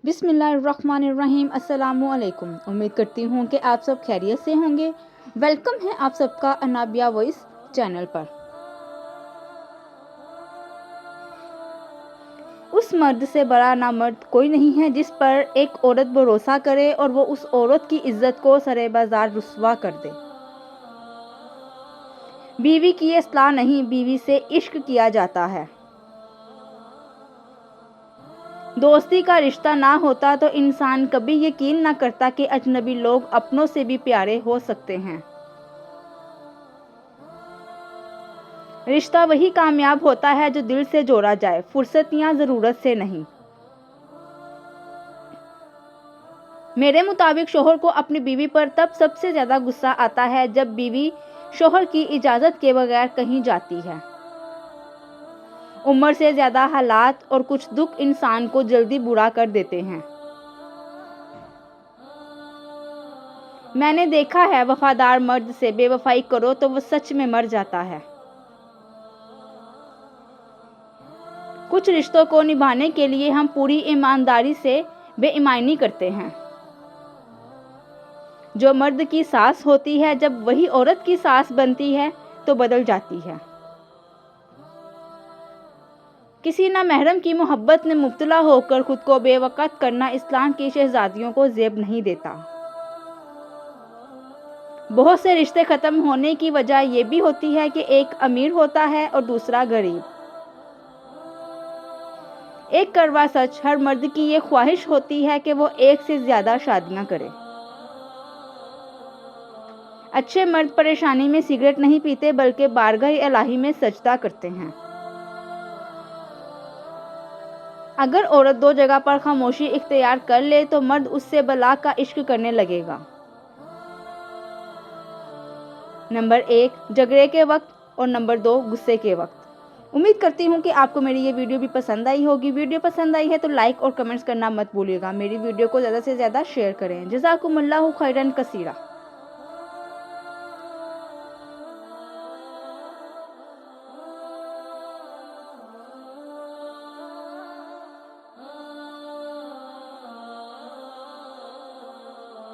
बिस्मिल्लाहिर्रहमानिर्रहीम। अस्सलामुअलैकुम। उम्मीद करती हूँ कि आप सब खैरियत से होंगे। वेलकम है आप सबका अनाबिया वॉइस चैनल पर। उस मर्द से बड़ा नामर्द कोई नहीं है जिस पर एक औरत भरोसा करे और वो उस औरत की इज्जत को सरे बाजार रुस्वा कर दे। बीवी की इस्लाह नहीं, बीवी से इश्क किया जाता है। दोस्ती का रिश्ता ना होता तो इंसान कभी यकीन ना करता कि अजनबी लोग अपनों से भी प्यारे हो सकते हैं। रिश्ता वही कामयाब होता है जो दिल से जोड़ा जाए, फुर्सत या ज़रूरत से नहीं। मेरे मुताबिक शोहर को अपनी बीवी पर तब सबसे ज़्यादा गुस्सा आता है जब बीवी शोहर की इजाज़त के बगैर कहीं जाती है। उम्र से ज़्यादा हालात और कुछ दुख इंसान को जल्दी बुरा कर देते हैं। मैंने देखा है, वफादार मर्द से बेवफाई करो तो वो सच में मर जाता है। कुछ रिश्तों को निभाने के लिए हम पूरी ईमानदारी से बेईमानी करते हैं। जो मर्द की सास होती है, जब वही औरत की सास बनती है तो बदल जाती है। किसी नामहरम की मोहब्बत में मुब्तला होकर खुद को बेवकत करना इस्लाम की शहजादियों को ज़ेब नहीं देता। बहुत से रिश्ते ख़त्म होने की वजह यह भी होती है कि एक अमीर होता है और दूसरा गरीब। एक कड़वा सच, हर मर्द की ये ख्वाहिश होती है कि वो एक से ज़्यादा शादियां करे। अच्छे मर्द परेशानी में सिगरेट नहीं पीते बल्कि बारगाह इलाही में सजदा करते हैं। अगर औरत दो जगह पर खामोशी इख्तियार कर ले तो मर्द उससे बला का इश्क करने लगेगा। नंबर 1 झगड़े के वक्त और नंबर 2 गुस्से के वक्त। उम्मीद करती हूँ कि आपको मेरी ये वीडियो भी पसंद आई होगी। वीडियो पसंद आई है तो लाइक और कमेंट्स करना मत भूलिएगा। मेरी वीडियो को ज़्यादा से ज़्यादा शेयर करें। जज़ाकुमुल्लाहु खैरन कसीरा।